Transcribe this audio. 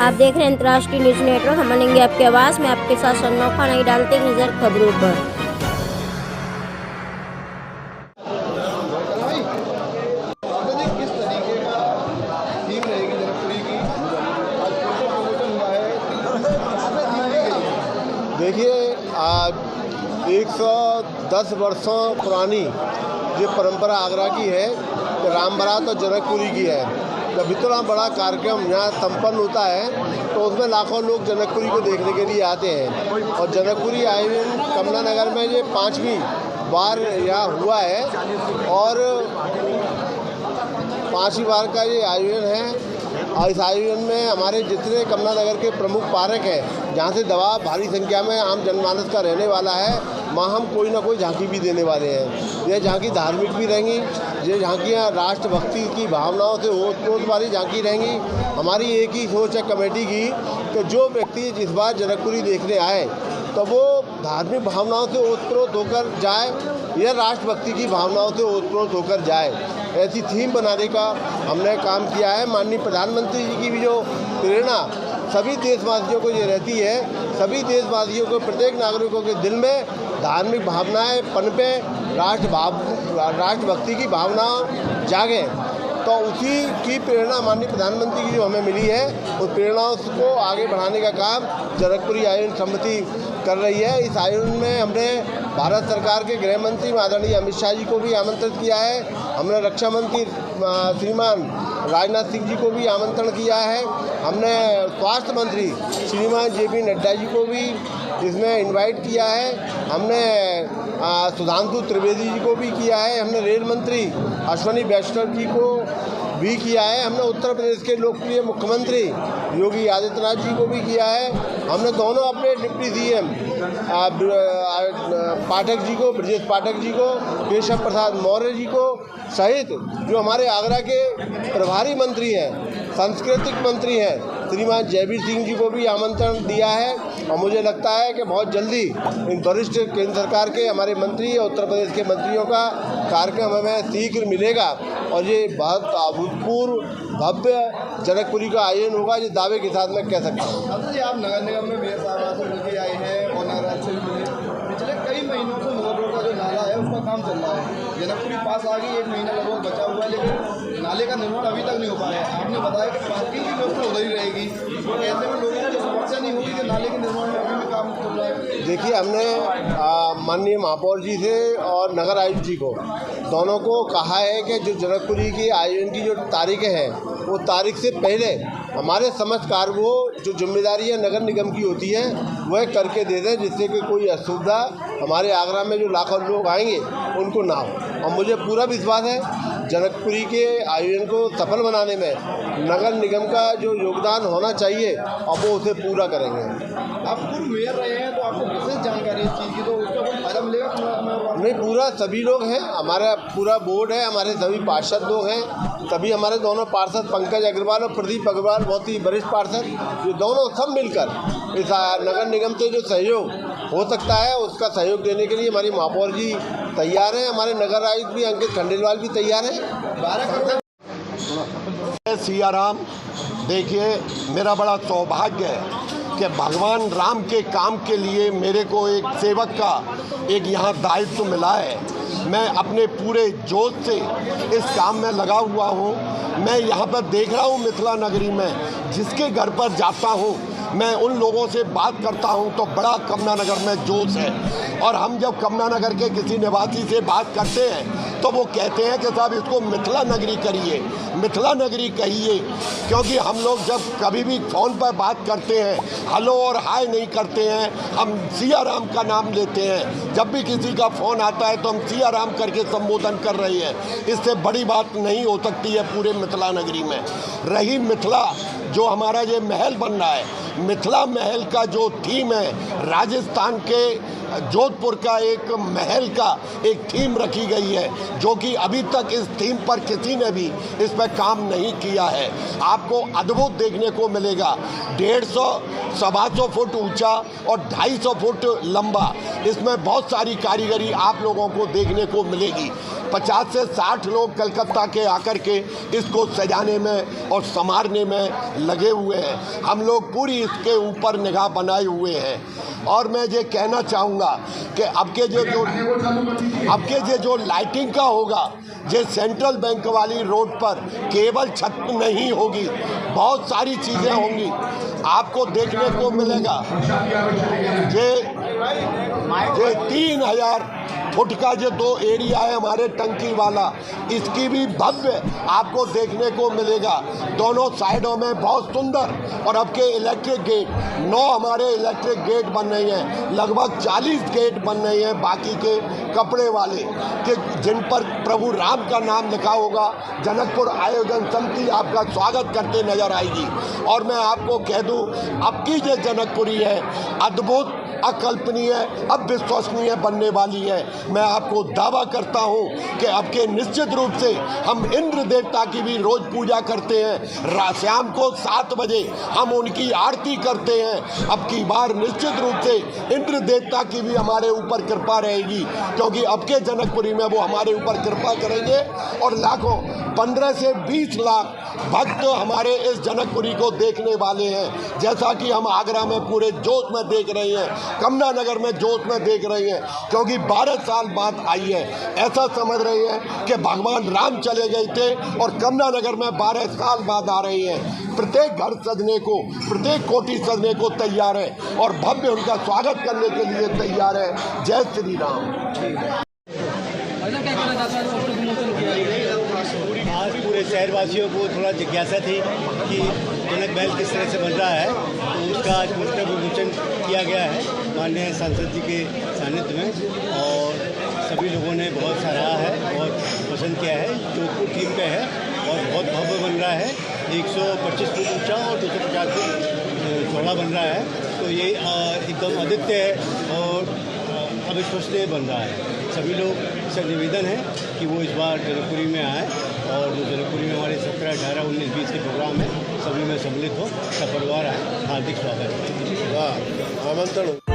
आप देख रहे हैं अंतर्राष्ट्रीय न्यूज नेटवर्क। हम बनेंगे आपकी आवाज़ में आपके साथ सन्नौखा नहीं डालते नजर खबरों पर। किस तरीके का थीम रहेगी जनकपुरी की? आज प्रमोशन हुआ है। देखिए, आज 110 वर्षों पुरानी जो परंपरा आगरा की है, राम बारात और जनकपुरी की है। जब इतना बड़ा कार्यक्रम यहाँ संपन्न होता है तो उसमें लाखों लोग जनकपुरी को देखने के लिए आते हैं। और जनकपुरी आयोजन कमला नगर में ये 5वीं बार यहाँ हुआ है और 5वीं बार का ये आयोजन है। और इस आयोजन में हमारे जितने कमला नगर के प्रमुख पार्क हैं, जहाँ से दबाव भारी संख्या में आम जनमानस का रहने वाला है, वहाँ हम कोई ना कोई झांकी भी देने वाले हैं। ये झांकी धार्मिक भी रहेंगी, ये झांकियाँ राष्ट्रभक्ति की भावनाओं से ओत-प्रोत वाली झांकी रहेंगी। हमारी एक ही सोच है कमेटी की कि जो व्यक्ति जिस बार जनकपुरी देखने आए तो वो धार्मिक भावनाओं से ओत-प्रोत होकर जाए या राष्ट्रभक्ति की भावनाओं से ओत-प्रोत होकर जाए। ऐसी थीम बनाने का हमने काम किया है। माननीय प्रधानमंत्री जी की भी जो प्रेरणा सभी देशवासियों को ये रहती है, सभी देशवासियों को, प्रत्येक नागरिकों के दिल में धार्मिक भावनाएं पनपे, राष्ट्रभक्ति की भावना जागे। तो उसी की प्रेरणा माननीय प्रधानमंत्री की जो हमें मिली है, उस प्रेरणाओं को आगे बढ़ाने का काम जनकपुरी आयोजन समिति कर रही है। इस आयोजन में हमने भारत सरकार के गृह मंत्री आदरणीय अमित शाह जी को भी आमंत्रित किया है। हमने रक्षा मंत्री श्रीमान राजनाथ सिंह जी को भी आमंत्रण किया है। हमने स्वास्थ्य मंत्री श्रीमान JP नड्डा जी को भी इसमें इनवाइट किया है। हमने सुधांशु त्रिवेदी जी को भी किया है। हमने रेल मंत्री अश्विनी वैष्णव जी को भी किया है। हमने उत्तर प्रदेश के लोकप्रिय मुख्यमंत्री योगी आदित्यनाथ जी को भी किया है। हमने दोनों अपने डिप्टी CM पाठक जी को, ब्रजेश पाठक जी को, केशव प्रसाद मौर्य जी को सहित जो हमारे आगरा के प्रभारी मंत्री हैं, सांस्कृतिक मंत्री हैं, श्रीमान जयवीर सिंह जी को भी आमंत्रण दिया है। और मुझे लगता है कि बहुत जल्दी इन वरिष्ठ केंद्र सरकार के हमारे मंत्री, उत्तर प्रदेश के मंत्रियों का कार्यक्रम हमें शीघ्र मिलेगा और ये बहुत अभूतपूर्व भव्य जनकपुरी का आयोजन होगा, ये दावे के साथ मैं कह सकता हूँ। आप नगर निगम में मेयर साहब से मिलकर आए हैं और नगराज से मिले। पिछले कई महीनों से मोर रोड का जो नाला है उसका काम चल रहा है। जनकपुरी पास आ गई, 1 महीना लगभग बचा हुआ है, लेकिन नाले का निर्माण अभी तक नहीं हो पाया है। आपने बताया कि पार्किंग की व्यवस्था उधर ही रहेगी, तो ऐसे में लोगों को समस्या नहीं होगी कि नाले के निर्माण में अभी भी काम चल रहा है। देखिए, हमने माननीय महापौर जी से और नगर आयुक्त जी को दोनों को कहा है कि जो जनकपुरी की आयोजन की जो तारीखें हैं, वो तारीख से पहले हमारे समस्त कार्यों जो जिम्मेदारी है नगर निगम की होती है वह करके दे दें, जिससे कि कोई असुविधा हमारे आगरा में जो लाखों लोग आएंगे उनको ना हो। और मुझे पूरा विश्वास है जनकपुरी के आयोजन को सफल बनाने में नगर निगम का जो योगदान होना चाहिए और वो उसे पूरा करेंगे। आप पूर्व मेयर रहे हैं तो आपको विशेष जानकारी इस चीज़ की, तो उसका कोई फायदा मिलेगा? नहीं, पूरा सभी लोग हैं, हमारा पूरा बोर्ड है, हमारे सभी पार्षद लोग हैं, तभी हमारे दोनों पार्षद पंकज अग्रवाल और प्रदीप अग्रवाल बहुत ही वरिष्ठ पार्षद, ये दोनों सब मिलकर इस नगर निगम से जो सहयोग हो सकता है उसका सहयोग देने के लिए हमारी महापौर जी तैयार हैं। हमारे नगर आयुक्त भी अंकित खंडेलवाल भी तैयार हैं। सियाराम, देखिए, मेरा बड़ा सौभाग्य है कि भगवान राम के काम के लिए मेरे को एक सेवक का एक यहाँ दायित्व मिला है। मैं अपने पूरे जोश से इस काम में लगा हुआ हूँ। मैं यहाँ पर देख रहा हूँ मिथिला नगरी में जिसके घर पर जाता हूँ, मैं उन लोगों से बात करता हूं तो बड़ा कमला नगर में जोश है। और हम जब कमला नगर के किसी निवासी से बात करते हैं तो वो कहते हैं कि साहब इसको मिथिला नगरी करिए, मिथिला नगरी कहिए, क्योंकि हम लोग जब कभी भी फ़ोन पर बात करते हैं हेलो और हाय नहीं करते हैं, हम सिया राम का नाम लेते हैं। जब भी किसी का फ़ोन आता है तो हम सिया राम करके संबोधन कर रहे हैं। इससे बड़ी बात नहीं हो सकती है पूरे मिथिला नगरी में। रही मिथिला, जो हमारा ये महल बन रहा है, मिथिला महल का जो थीम है, राजस्थान के जोधपुर का एक महल का एक थीम रखी गई है, जो कि अभी तक इस थीम पर किसी ने भी इस पर काम नहीं किया है। आपको अद्भुत देखने को मिलेगा। 150 125 फुट ऊंचा और 250 फुट लंबा, इसमें बहुत सारी कारीगरी आप लोगों को देखने को मिलेगी। 50 से 60 लोग कलकत्ता के आकर के इसको सजाने में और संवारने में लगे हुए हैं। हम लोग पूरी इसके ऊपर निगाह बनाए हुए हैं। और मैं ये कहना चाहूँगा कि अब के जो लाइटिंग का होगा, ये सेंट्रल बैंक वाली रोड पर केवल छत नहीं होगी, बहुत सारी चीज़ें होंगी आपको देखने को मिलेगा। ये 3000 फुट का जो 2 एरिया है हमारे टंकी वाला, इसकी भी भव्य आपको देखने को मिलेगा। दोनों साइडों में बहुत सुंदर। और अब के इलेक्ट्रिक गेट 9 हमारे इलेक्ट्रिक गेट बन रही हैं, लगभग 40 गेट बन रही हैं बाकी के कपड़े वाले, कि जिन पर प्रभु राम का नाम लिखा होगा। जनकपुर आयोजन समिति आपका स्वागत करते नजर आएगी। और मैं आपको कह दूं, अब की जो जनकपुरी है अद्भुत, अकल्पनीय, अविश्वसनीय बनने वाली है। मैं आपको दावा करता हूं कि अब के निश्चित रूप से हम इंद्र देवता की भी रोज पूजा करते हैं। शाम को 7 बजे हम उनकी आरती करते हैं। अब की बार निश्चित रूप से इंद्र देवता की भी हमारे ऊपर कृपा रहेगी, क्योंकि अब के जनकपुरी में वो हमारे ऊपर कृपा करेंगे। और लाखों 15 से 20 लाख भक्त हमारे इस जनकपुरी को देखने वाले हैं। जैसा कि हम आगरा में पूरे जोश में देख रहे हैं, कमला नगर में जोश में देख रहे हैं, क्योंकि 12 साल बाद आई है। ऐसा समझ रहे हैं कि भगवान राम चले गए थे और कमला नगर में 12 साल बाद आ रही हैं। प्रत्येक घर सजने को, प्रत्येक कोठी सजने को तैयार है और भव्य उनका स्वागत करने के लिए तैयार है। जय श्री राम। आज पूरे शहरवासियों को थोड़ा जिज्ञासा थी कि जनक महल किस तरह से बन रहा है, तो उसका आज पुस्तक विमोचन किया गया है माननीय सांसद जी के सानिध्य में। और सभी लोगों ने बहुत सराहा है, बहुत पसंद किया है। जोधपुर थीम पे है और बहुत भव्य बन रहा है। 125 फुट ऊंचा और 250 फुट चौड़ा बन रहा है। तो ये एकदम अद्वितीय है और अविश्वसनीय बन रहा है। सभी लोग से निवेदन है कि वो इस बार जनकपुरी में आए और जो जनकपुरी में हमारे 17, 18, 19, 20 के प्रोग्राम है, सभी में सम्मिलित हो, सपरिवार आए। हार्दिक स्वागत है। वाह, आमंत्रण।